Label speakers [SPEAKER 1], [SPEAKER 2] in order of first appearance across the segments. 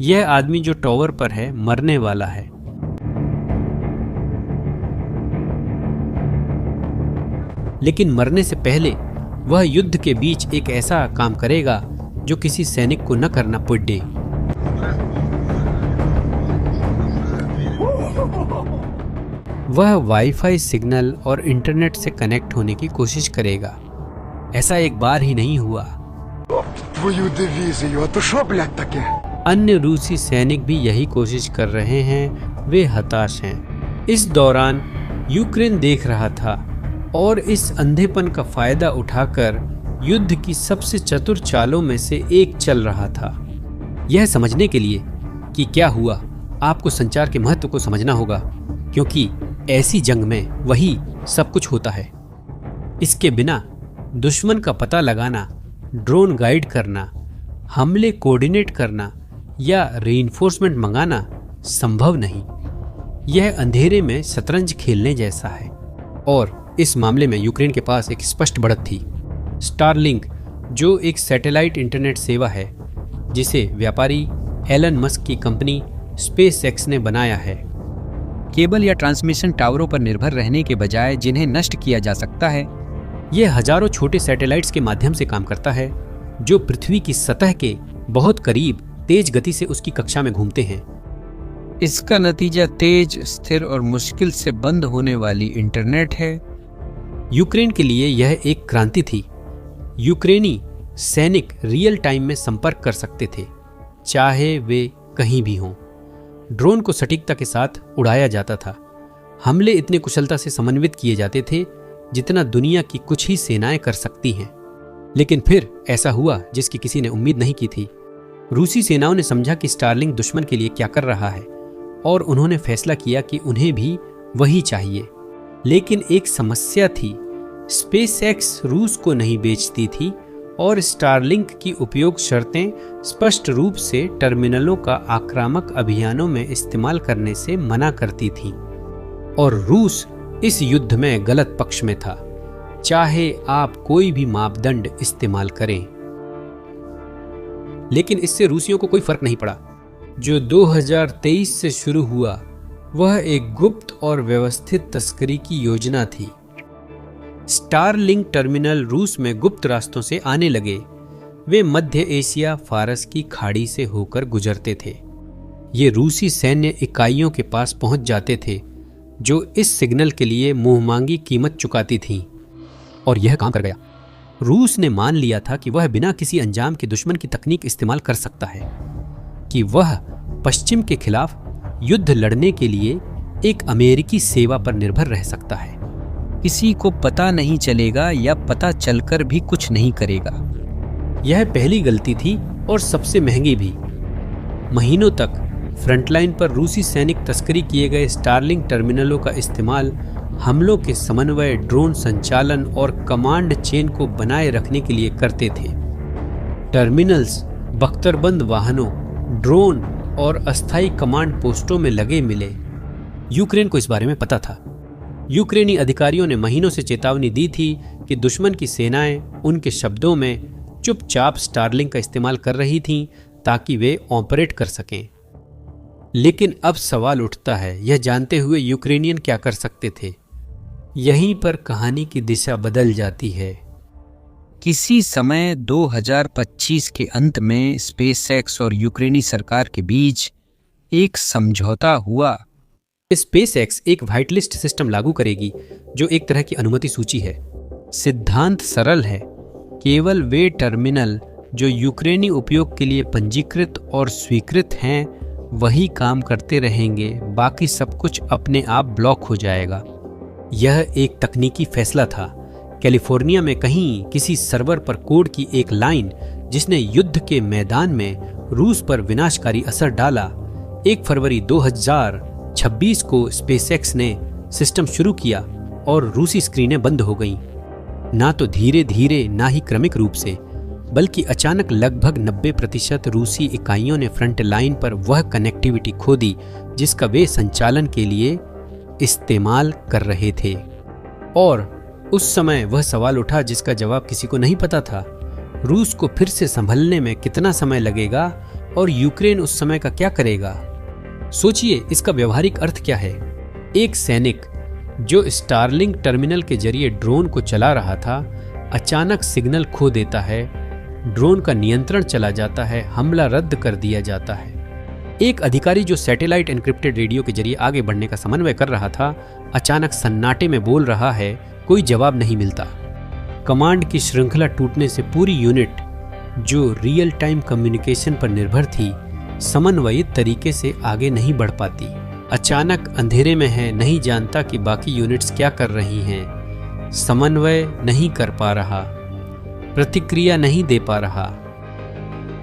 [SPEAKER 1] यह आदमी जो टॉवर पर है मरने वाला है। लेकिन मरने से पहले वह युद्ध के बीच एक ऐसा काम करेगा जो किसी सैनिक को न करना पड़े। वह वाईफाई सिग्नल और इंटरनेट से कनेक्ट होने की कोशिश करेगा। ऐसा एक बार ही नहीं हुआ। अन्य रूसी सैनिक भी यही कोशिश कर रहे हैं। वे हताश हैं। इस दौरान यूक्रेन देख रहा था और इस अंधेपन का फायदा उठाकर युद्ध की सबसे चतुर चालों में से एक चल रहा था। यह समझने के लिए कि क्या हुआ, आपको संचार के महत्व को समझना होगा, क्योंकि ऐसी जंग में वही सब कुछ होता है। इसके बिना दुश्मन का पता लगाना, ड्रोन गाइड करना, हमले कोऑर्डिनेट करना या रीइंफोर्समेंट मंगाना संभव नहीं। यह अंधेरे में शतरंज खेलने जैसा है। और इस मामले में यूक्रेन के पास एक स्पष्ट बढ़त थी। स्टारलिंक, जो एक सैटेलाइट इंटरनेट सेवा है जिसे व्यापारी एलन मस्क की कंपनी स्पेसएक्स ने बनाया है,
[SPEAKER 2] केबल या ट्रांसमिशन टावरों पर निर्भर रहने के बजाय जिन्हें नष्ट किया जा सकता है,
[SPEAKER 1] यह हजारों छोटे सैटेलाइट्स के माध्यम से काम करता है जो पृथ्वी की सतह के बहुत करीब तेज गति से उसकी कक्षा में घूमते हैं।
[SPEAKER 2] इसका नतीजा तेज, स्थिर और मुश्किल से बंद होने वाली इंटरनेट है।
[SPEAKER 1] यूक्रेन के लिए यह एक क्रांति थी। यूक्रेनी सैनिक रियल टाइम में संपर्क कर सकते थे, चाहे वे कहीं भी हों। ड्रोन को सटीकता के साथ उड़ाया जाता था। हमले इतने कुशलता से समन्वित किए जाते थे जितना दुनिया की कुछ ही सेनाएं कर सकती हैं। लेकिन फिर ऐसा हुआ जिसकी किसी ने उम्मीद नहीं की थी। रूसी सेनाओं ने समझा कि स्टारलिंक दुश्मन के लिए क्या कर रहा है और उन्होंने फैसला किया कि उन्हें भी वही चाहिए। लेकिन एक समस्या थी, स्पेसएक्स रूस को नहीं बेचती थी और स्टारलिंक की उपयोग शर्तें स्पष्ट रूप से टर्मिनलों का आक्रामक अभियानों में इस्तेमाल करने से मना करती थीं। और रूस इस युद्ध में गलत पक्ष में था, चाहे आप कोई भी मापदंड इस्तेमाल करें। लेकिन इससे रूसियों को कोई फर्क नहीं पड़ा। जो 2023 से शुरू हुआ वह एक गुप्त और व्यवस्थित तस्करी की योजना थी। स्टारलिंक टर्मिनल रूस में गुप्त रास्तों से आने लगे। वे मध्य एशिया फारस की खाड़ी से होकर गुजरते थे। ये रूसी सैन्य इकाइयों के पास पहुंच जाते थे जो इस सिग्नल के लिए मुंहमांगी कीमत चुकाती थीं। और यह काम कर गया। रूस ने मान लिया था कि वह बिना किसी अंजाम के दुश्मन की तकनीक इस्तेमाल कर सकता है, कि वह पश्चिम के खिलाफ युद्ध लड़ने के लिए एक अमेरिकी सेवा पर निर्भर रह सकता है।
[SPEAKER 2] किसी को पता नहीं चलेगा या पता चलकर भी कुछ नहीं करेगा।
[SPEAKER 1] यह पहली गलती थी और सबसे महंगी भी। महीनों तक फ्रंटलाइन पर रूसी सैनिक तस्करी किए गए स्टारलिंक टर्मिनलों का इस्तेमाल हमलों के समन्वय, ड्रोन संचालन और कमांड चेन को बनाए रखने के लिए करते थे। टर्मिनल्स बख्तरबंद वाहनों, ड्रोन और अस्थायी कमांड पोस्टों में लगे मिले। यूक्रेन को इस बारे में पता था। यूक्रेनी अधिकारियों ने महीनों से चेतावनी दी थी कि दुश्मन की सेनाएं, उनके शब्दों में, चुपचाप स्टारलिंक का इस्तेमाल कर रही थीं ताकि वे ऑपरेट कर सकें। लेकिन अब सवाल उठता है, यह जानते हुए यूक्रेनियन क्या कर सकते थे? यहीं पर कहानी की दिशा बदल जाती है।
[SPEAKER 2] किसी समय 2025 के अंत में स्पेसएक्स और यूक्रेनी सरकार के बीच एक समझौता हुआ।
[SPEAKER 1] स्पेसएक्स एक व्हाइट लिस्ट सिस्टम लागू करेगी जो एक तरह की अनुमति सूची है। सिद्धांत सरल है, केवल वे टर्मिनल जो यूक्रेनी उपयोग के लिए पंजीकृत और स्वीकृत हैं वही काम करते रहेंगे, बाकी सब कुछ अपने आप ब्लॉक हो जाएगा। यह एक तकनीकी फैसला था। कैलिफोर्निया में कहीं किसी सर्वर पर कोड की एक लाइन जिसने युद्ध के मैदान में रूस पर विनाशकारी असर डाला। 1 फरवरी 2026 को स्पेसएक्स ने सिस्टम शुरू किया और रूसी स्क्रीनें बंद हो गईं। ना तो धीरे धीरे ना ही क्रमिक रूप से, बल्कि अचानक लगभग 90% रूसी इकाइयों ने फ्रंट लाइन पर वह कनेक्टिविटी खो दी जिसका वे संचालन के लिए इस्तेमाल कर रहे थे। और उस समय वह सवाल उठा जिसका जवाब किसी को नहीं पता था, रूस को फिर से संभलने में कितना समय लगेगा और यूक्रेन उस समय का क्या करेगा? सोचिए, इसका व्यवहारिक अर्थ क्या है। एक सैनिक जो स्टारलिंक टर्मिनल के जरिए ड्रोन को चला रहा था, अचानक सिग्नल खो देता है, ड्रोन का नियंत्रण चला जाता है, हमला रद्द कर दिया जाता है। एक अधिकारी जो सैटेलाइट एन्क्रिप्टेड रेडियो के जरिए आगे बढ़ने का समन्वय कर रहा था, अचानक सन्नाटे में बोल रहा है, कोई जवाब नहीं मिलता। कमांड की श्रृंखला टूटने से पूरी यूनिट जो रियल टाइम कम्युनिकेशन पर निर्भर थी, समन्वयित तरीके से आगे नहीं बढ़ पाती। अचानक अंधेरे में है, नहीं जानता कि बाकी यूनिट्स क्या कर रही हैं, समन्वय नहीं कर पा रहा, प्रतिक्रिया नहीं दे पा रहा।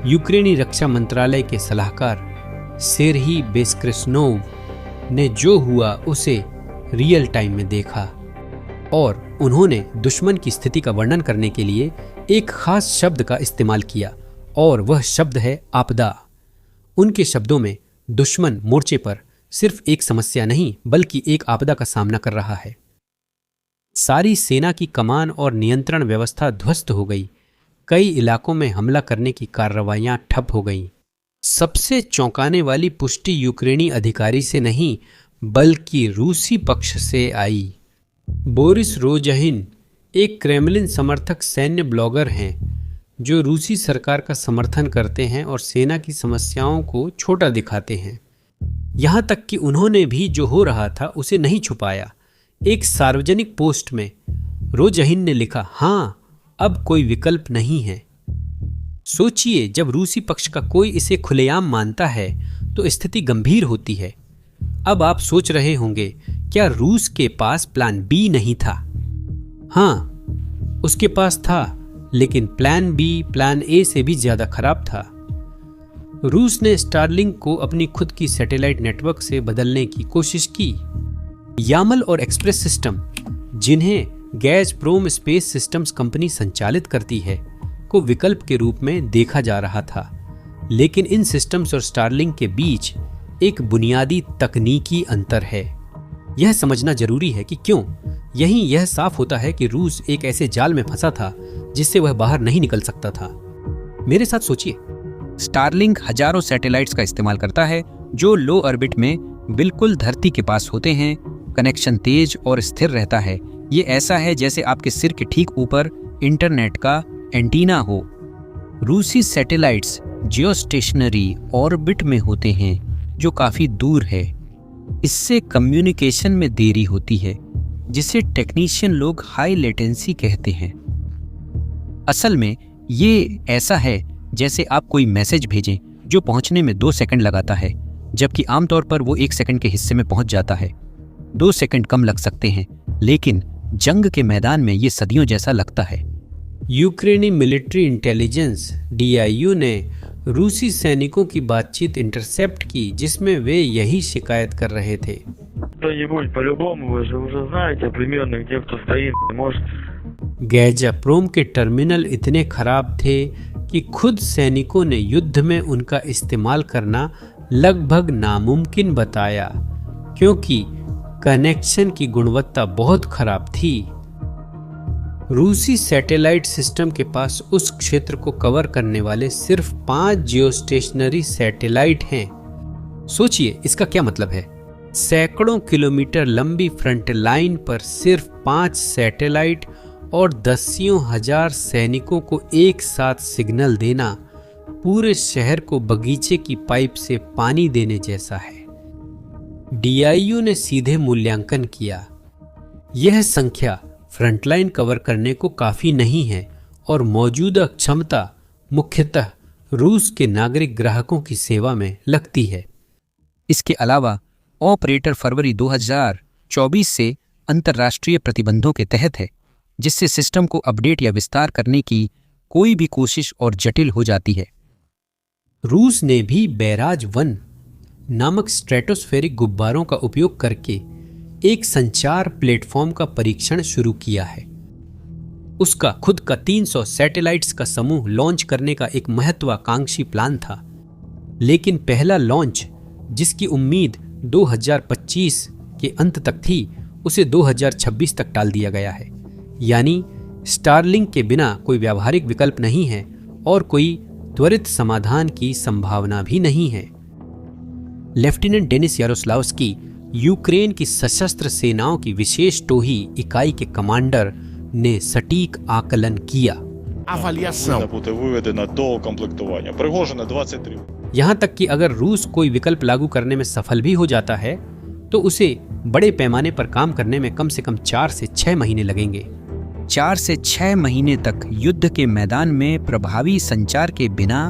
[SPEAKER 1] यूक्रेनी रक्षा मंत्रालय के सलाहकार सेर्ही बेस्क्रेस्नोव ने जो हुआ उसे रियल टाइम में देखा और उन्होंने दुश्मन की स्थिति का वर्णन करने के लिए एक खास शब्द का इस्तेमाल किया और वह शब्द है आपदा। उनके शब्दों में दुश्मन मोर्चे पर सिर्फ एक समस्या नहीं बल्कि एक आपदा का सामना कर रहा है। सारी सेना की कमान और नियंत्रण व्यवस्था ध्वस्त हो गई। कई इलाकों में हमला करने की कार्रवाइयां ठप हो गईं। सबसे चौंकाने वाली पुष्टि यूक्रेनी अधिकारी से नहीं बल्कि रूसी पक्ष से आई। बोरिस रोजहिन एक क्रेमलिन समर्थक सैन्य ब्लॉगर हैं जो रूसी सरकार का समर्थन करते हैं और सेना की समस्याओं को छोटा दिखाते हैं। यहाँ तक कि उन्होंने भी जो हो रहा था उसे नहीं छुपाया। एक सार्वजनिक पोस्ट में रोजहिन ने लिखा, हाँ, अब कोई विकल्प नहीं है। सोचिए, जब रूसी पक्ष का कोई इसे खुलेआम मानता है तो स्थिति गंभीर होती है। अब आप सोच रहे होंगे, क्या रूस के पास प्लान बी नहीं था? हाँ, उसके पास था, लेकिन प्लान बी प्लान ए से भी ज्यादा खराब था। रूस ने स्टारलिंक को अपनी खुद की सैटेलाइट नेटवर्क से बदलने की कोशिश की। यामल और एक्सप्रेस सिस्टम, जिन्हें गैज़प्रोम स्पेस सिस्टम्स कंपनी संचालित करती है, को विकल्प के रूप में देखा जा रहा था। लेकिन इन सिस्टम्स और स्टारलिंक के बीच एक बुनियादी तकनीकी अंतर है। यह समझना जरूरी है कि क्यों। यहीं यह साफ होता है कि रूस एक ऐसे जाल में फंसा था जिससे वह बाहर नहीं निकल सकता था। मेरे साथ सोचिए,
[SPEAKER 2] स्टारलिंक हजारों सैटेलाइट्स का इस्तेमाल करता है जो लो ऑर्बिट में बिल्कुल धरती के पास होते हैं। कनेक्शन तेज और स्थिर रहता है। ये ऐसा है जैसे आपके सिर के ठीक ऊपर इंटरनेट का एंटीना हो। रूसी सैटेलाइट्स जियोस्टेशनरी ऑर्बिट में होते हैं जो काफी दूर है। इससे कम्युनिकेशन में देरी होती है, जिसे टेक्नीशियन लोग हाई लेटेंसी कहते हैं। असल में ये ऐसा है जैसे आप कोई मैसेज भेजें जो पहुंचने में 2 सेकंड लगाता है, जबकि आमतौर पर वो 1 सेकंड के हिस्से में पहुंच जाता है। 2 सेकंड कम लग सकते हैं, लेकिन जंग के मैदान में ये सदियों जैसा लगता है।
[SPEAKER 1] यूक्रेनी मिलिट्री इंटेलिजेंस DIU ने रूसी सैनिकों की बातचीत इंटरसेप्ट की, जिसमें वे यही शिकायत कर रहे थे। गैज़प्रोम के टर्मिनल इतने खराब थे कि खुद सैनिकों ने युद्ध में उनका इस्तेमाल करना लगभग नामुमकिन बताया, क्योंकि कनेक्शन की गुणवत्ता बहुत खराब थी। रूसी सैटेलाइट सिस्टम के पास उस क्षेत्र को कवर करने वाले सिर्फ 5 जियोस्टेशनरी सैटेलाइट हैं। सोचिए, इसका क्या मतलब है? सैकड़ों किलोमीटर लंबी फ्रंट लाइन पर सिर्फ 5 सैटेलाइट और दसियों हजार सैनिकों को एक साथ सिग्नल देना पूरे शहर को बगीचे की पाइप से पानी देने जैसा है। DIU ने सीधे मूल्यांकन किया। यह संख्या फ्रंटलाइन कवर करने को काफी नहीं है और मौजूदा क्षमता मुख्यतः रूस के नागरिक ग्राहकों की सेवा में लगती है।
[SPEAKER 2] इसके अलावा ऑपरेटर फरवरी 2024 से अंतर्राष्ट्रीय प्रतिबंधों के तहत है, जिससे सिस्टम को अपडेट या विस्तार करने की कोई भी कोशिश और जटिल हो जाती है।
[SPEAKER 1] रूस ने भी बैराज 1 नामक स्ट्रेटोस्फेरिक गुब्बारों का उपयोग करके एक संचार प्लेटफॉर्म का परीक्षण शुरू किया है। उसका खुद का 300 सैटेलाइट्स का समूह लॉन्च करने का एक महत्वाकांक्षी प्लान था, लेकिन पहला लॉन्च, जिसकी उम्मीद 2025 के अंत तक थी, उसे 2026 तक टाल दिया गया है। यानी स्टारलिंक के बिना कोई व्यावहारिक विकल्प नहीं है और कोई त्वरित समाधान की संभावना भी नहीं है। लेफ्टिनेंट डेनिस यारोस्लावस्की यूक्रेन की सशस्त्र सेनाओं की विशेष टोही इकाई के कमांडर ने सटीक आकलन किया।
[SPEAKER 3] бути виведена до комплектування. Пригожина 23.
[SPEAKER 1] यहां तक कि अगर रूस कोई विकल्प लागू करने में सफल भी हो जाता है तो उसे बड़े पैमाने पर काम करने में कम से कम 4 से 6 महीने लगेंगे।
[SPEAKER 2] 4 से 6 महीने तक युद्ध के मैदान में प्रभावी संचार के बिना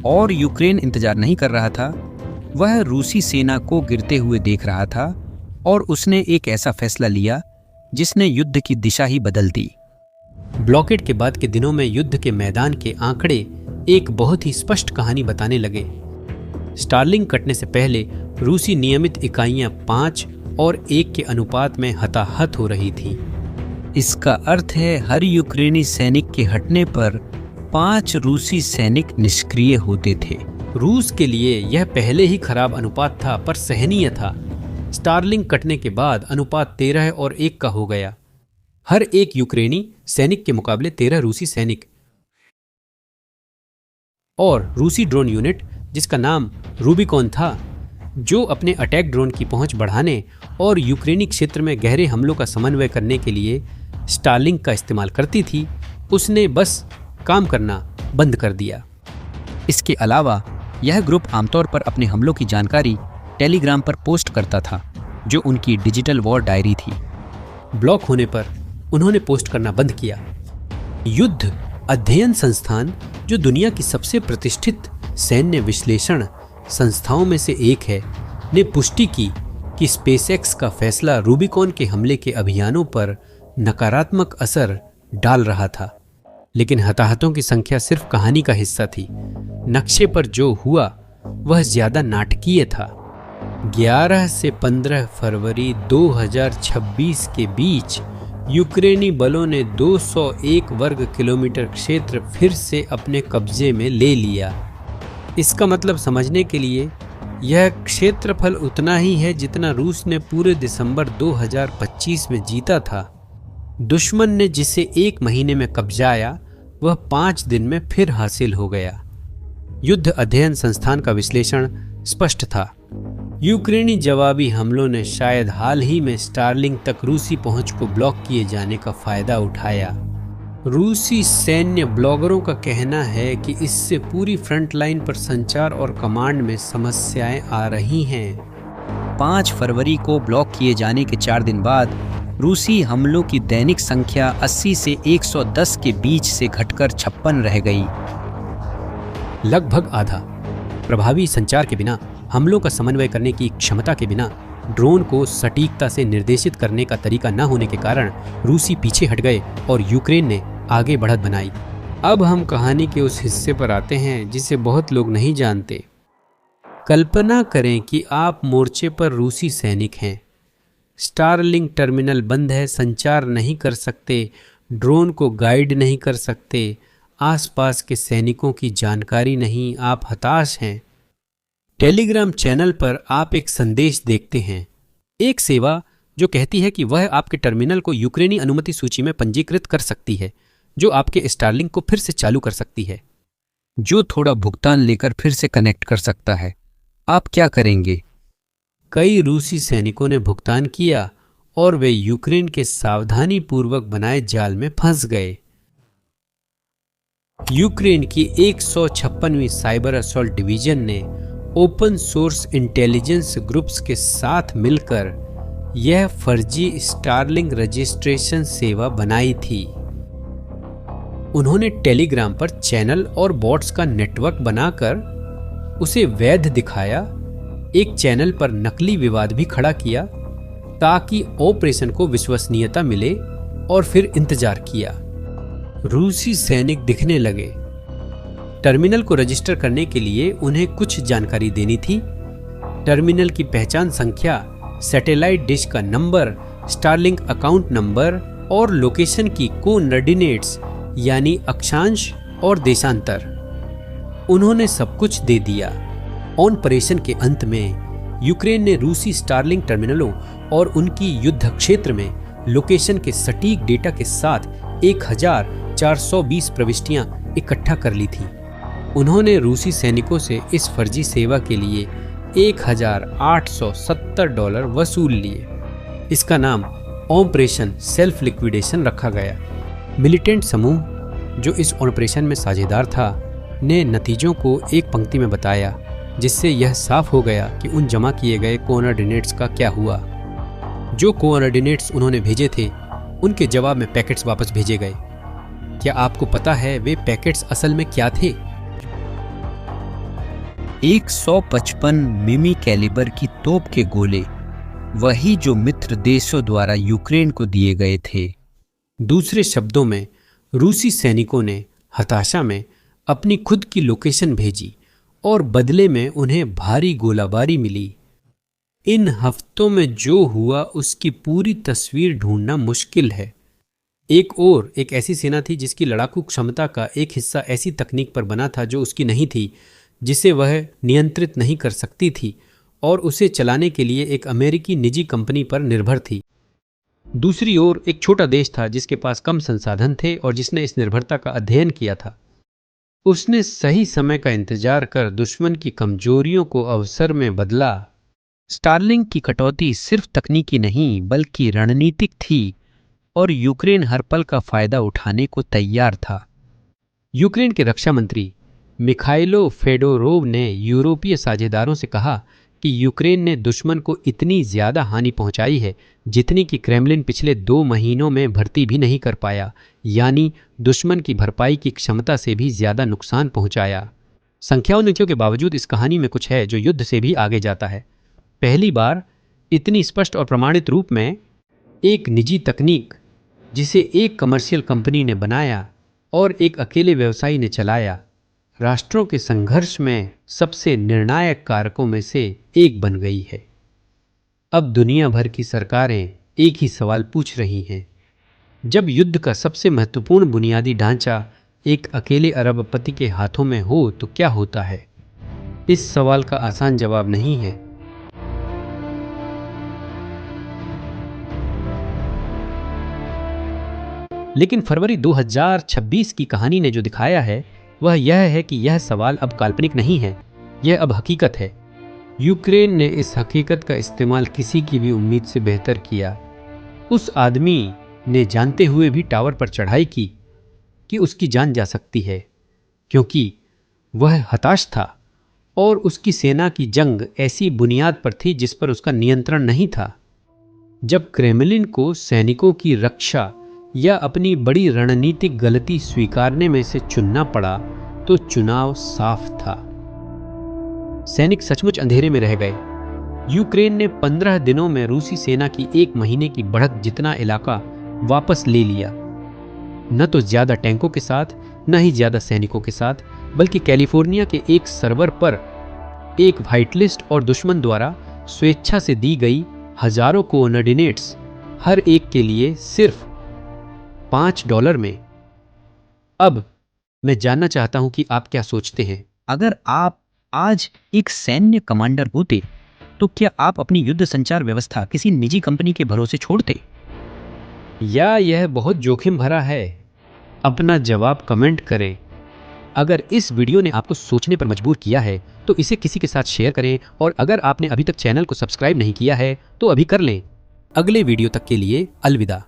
[SPEAKER 2] और यूक्रेन इंतजार नहीं कर रहा था। वह रूसी सेना को गिरते हुए देख रहा था और उसने एक ऐसा फैसला लिया जिसने युद्ध की दिशा ही बदल दी।
[SPEAKER 1] ब्लॉकेड के बाद के दिनों में युद्ध के मैदान के आंकड़े एक बहुत ही स्पष्ट कहानी बताने लगे। स्टार्लिंग कटने से पहले रूसी नियमित इकाइयां 5 और 1 के अनुपात में हताहत हो रही थी।
[SPEAKER 2] इसका अर्थ है हर यूक्रेनी सैनिक के हटने पर 5 रूसी सैनिक निष्क्रिय होते थे।
[SPEAKER 1] रूस के लिए यह पहले ही खराब अनुपात था पर सहनीय था। स्टार्लिंग कटने के बाद अनुपात 13 और 1 का हो गया। हर एक यूक्रेनी सैनिक के मुकाबले 13 रूसी सैनिक। और रूसी ड्रोन यूनिट जिसका नाम रूबिकॉन था, जो अपने अटैक ड्रोन की पहुंच बढ़ाने और यूक्रेनी क्षेत्र में गहरे हमलों का समन्वय करने के लिए स्टार्लिंग का इस्तेमाल करती थी, उसने बस काम करना बंद कर दिया।
[SPEAKER 2] इसके अलावा यह ग्रुप आमतौर पर अपने हमलों की जानकारी टेलीग्राम पर पोस्ट करता था, जो उनकी डिजिटल वॉर डायरी थी।
[SPEAKER 1] ब्लॉक होने पर उन्होंने पोस्ट करना बंद किया। युद्ध अध्ययन संस्थान, जो दुनिया की सबसे प्रतिष्ठित सैन्य विश्लेषण संस्थाओं में से एक है, ने पुष्टि की कि स्पेसएक्स का फैसला रूबिकॉन के हमले के अभियानों पर नकारात्मक असर डाल रहा था। लेकिन हताहतों की संख्या सिर्फ कहानी का हिस्सा थी। नक्शे पर जो हुआ वह ज्यादा नाटकीय था। 11 से 15 फरवरी 2026 के बीच यूक्रेनी बलों ने 201 वर्ग किलोमीटर क्षेत्र फिर से अपने कब्जे में ले लिया। इसका मतलब समझने के लिए यह क्षेत्रफल उतना ही है जितना रूस ने पूरे दिसंबर 2025 में जीता था। दुश्मन ने जिसे 1 महीने में कब्जाया वह 5 दिन में फिर हासिल हो गया। युद्ध अध्ययन संस्थान का विश्लेषण स्पष्ट था। यूक्रेनी जवाबी हमलों ने शायद हाल ही में स्टार्लिंग तक रूसी पहुंच को ब्लॉक किए जाने का फायदा उठाया। रूसी सैन्य ब्लॉगरों का कहना है कि इससे पूरी फ्रंट लाइन पर संचार और कमांड में समस्याएं आ रही हैं।
[SPEAKER 2] 5 फरवरी को ब्लॉक किए जाने के 4 दिन बाद रूसी हमलों की दैनिक संख्या 80 से 110 के बीच से घटकर 56 रह गई।
[SPEAKER 1] लगभग आधा। प्रभावी संचार के बिना, हमलों का समन्वय करने की क्षमता के बिना, ड्रोन को सटीकता से निर्देशित करने का तरीका न होने के कारण रूसी पीछे हट गए और यूक्रेन ने आगे बढ़त बनाई। अब हम कहानी के उस हिस्से पर आते हैं जिसे बहुत लोग नहीं जानते। कल्पना करें कि आप मोर्चे पर रूसी सैनिक हैं। स्टारलिंक टर्मिनल बंद है, संचार नहीं कर सकते, ड्रोन को गाइड नहीं कर सकते, आसपास के सैनिकों की जानकारी नहीं, आप हताश हैं। टेलीग्राम चैनल पर आप एक संदेश देखते हैं, एक सेवा जो कहती है कि वह आपके टर्मिनल को यूक्रेनी अनुमति सूची में पंजीकृत कर सकती है, जो आपके स्टारलिंक को फिर से चालू कर सकती है,
[SPEAKER 2] जो थोड़ा भुगतान लेकर फिर से कनेक्ट कर सकता है। आप क्या करेंगे?
[SPEAKER 1] कई रूसी सैनिकों ने भुगतान किया और वे यूक्रेन के सावधानी पूर्वक बनाए जाल में फंस गए। यूक्रेन की 156वीं साइबर असॉल्ट डिवीजन ने ओपन सोर्स इंटेलिजेंस ग्रुप्स के साथ मिलकर यह फर्जी स्टारलिंक रजिस्ट्रेशन सेवा बनाई थी। उन्होंने टेलीग्राम पर चैनल और बॉट्स का नेटवर्क बनाकर उसे वैध दिखाया, एक चैनल पर नकली विवाद भी खड़ा किया ताकि ऑपरेशन को विश्वसनीयता मिले, और फिर इंतजार किया। रूसी सैनिक दिखने लगे। टर्मिनल को रजिस्टर करने के लिए उन्हें कुछ जानकारी देनी थी। टर्मिनल की पहचान संख्या, सैटेलाइट डिश का नंबर, स्टारलिंक अकाउंट नंबर और लोकेशन की कोऑर्डिनेट्स यानी अक्षांश और देशांतर। उन्होंने सब कुछ दे दिया। ऑपरेशन के अंत में यूक्रेन ने रूसी स्टारलिंक टर्मिनलों और उनकी युद्ध क्षेत्र में लोकेशन के सटीक डेटा के साथ 1420 प्रविष्टियां इकट्ठा कर ली थी। उन्होंने रूसी सैनिकों से इस फर्जी सेवा के लिए $1,870 वसूल लिए। इसका नाम ऑपरेशन सेल्फ लिक्विडेशन रखा गया। मिलिटेंट समूह जो इस ऑपरेशन में साझेदार था ने नतीजों को एक पंक्ति में बताया, जिससे यह साफ हो गया कि उन जमा किए गए कोऑर्डिनेट्स का क्या हुआ। जो कोऑर्डिनेट्स उन्होंने भेजे थे उनके जवाब में पैकेट्स वापस भेजे गए। क्या आपको पता है वे पैकेट्स असल में क्या थे?
[SPEAKER 2] 155 मिमी कैलिबर की तोप के गोले, वही जो मित्र देशों द्वारा यूक्रेन को दिए गए थे।
[SPEAKER 1] दूसरे शब्दों में रूसी सैनिकों ने हताशा में अपनी खुद की लोकेशन भेजी और बदले में उन्हें भारी गोलाबारी मिली। इन हफ्तों में जो हुआ उसकी पूरी तस्वीर ढूंढना मुश्किल है। एक ऐसी सेना थी जिसकी लड़ाकू क्षमता का एक हिस्सा ऐसी तकनीक पर बना था जो उसकी नहीं थी, जिसे वह नियंत्रित नहीं कर सकती थी और उसे चलाने के लिए एक अमेरिकी निजी कंपनी पर निर्भर थी। दूसरी ओर एक छोटा देश था जिसके पास कम संसाधन थे और जिसने इस निर्भरता का अध्ययन किया था। उसने सही समय का इंतजार कर दुश्मन की कमजोरियों को अवसर में बदला।
[SPEAKER 2] स्टार्लिंग की कटौती सिर्फ तकनीकी नहीं बल्कि रणनीतिक थी और यूक्रेन हर पल का फायदा उठाने को तैयार था।
[SPEAKER 1] यूक्रेन के रक्षा मंत्री मिखाइलो फेडोरोव ने यूरोपीय साझेदारों से कहा कि यूक्रेन ने दुश्मन को इतनी ज्यादा हानि पहुंचाई है जितनी कि क्रेमलिन पिछले 2 महीनों में भर्ती भी नहीं कर पाया, यानी दुश्मन की भरपाई की क्षमता से भी ज्यादा नुकसान पहुंचाया। संख्याओं नीतियों के बावजूद इस कहानी में कुछ है जो युद्ध से भी आगे जाता है। पहली बार इतनी स्पष्ट और प्रमाणित रूप में एक निजी तकनीक जिसे एक कमर्शियल कंपनी ने बनाया और एक अकेले व्यवसायी ने चलाया, राष्ट्रों के संघर्ष में सबसे निर्णायक कारकों में से एक बन गई है। अब दुनिया भर की सरकारें एक ही सवाल पूछ रही हैं, जब युद्ध का सबसे महत्वपूर्ण बुनियादी ढांचा एक अकेले अरबपति के हाथों में हो तो क्या होता है? इस सवाल का आसान जवाब नहीं है। लेकिन फरवरी 2026 की कहानी ने जो दिखाया है वह यह है कि यह सवाल अब काल्पनिक नहीं है, यह अब हकीकत है। यूक्रेन ने इस हकीकत का इस्तेमाल किसी की भी उम्मीद से बेहतर किया। उस आदमी ने जानते हुए भी टावर पर चढ़ाई की कि उसकी जान जा सकती है, क्योंकि वह हताश था और उसकी सेना की जंग ऐसी बुनियाद पर थी जिस पर उसका नियंत्रण नहीं था। जब क्रेमलिन को सैनिकों की रक्षा या अपनी बड़ी रणनीतिक गलती स्वीकारने में से चुनना पड़ा तो चुनाव साफ था। सैनिक सचमुच अंधेरे में रह गए। यूक्रेन ने 15 दिनों में रूसी सेना की 1 महीने की बढ़त जितना इलाका वापस ले लिया, न तो ज्यादा टैंकों के साथ न ही ज्यादा सैनिकों के साथ, बल्कि कैलिफोर्निया के एक सर्वर पर एक व्हाइट लिस्ट और दुश्मन द्वारा स्वेच्छा से दी गई हजारों कोऑर्डिनेट्स, हर एक के लिए सिर्फ $5 में। अब मैं जानना चाहता हूं कि आप क्या सोचते हैं।
[SPEAKER 2] अगर आप आज एक सैन्य कमांडर होते तो क्या आप अपनी युद्ध संचार व्यवस्था किसी निजी कंपनी के भरोसे छोड़ते?
[SPEAKER 1] या यह बहुत जोखिम भरा है? अपना जवाब कमेंट करें। अगर इस वीडियो ने आपको सोचने पर मजबूर किया है तो इसे किसी के साथ शेयर करें, और अगर आपने अभी तक चैनल को सब्सक्राइब नहीं किया है तो अभी कर लें। अगले वीडियो तक के लिए अलविदा।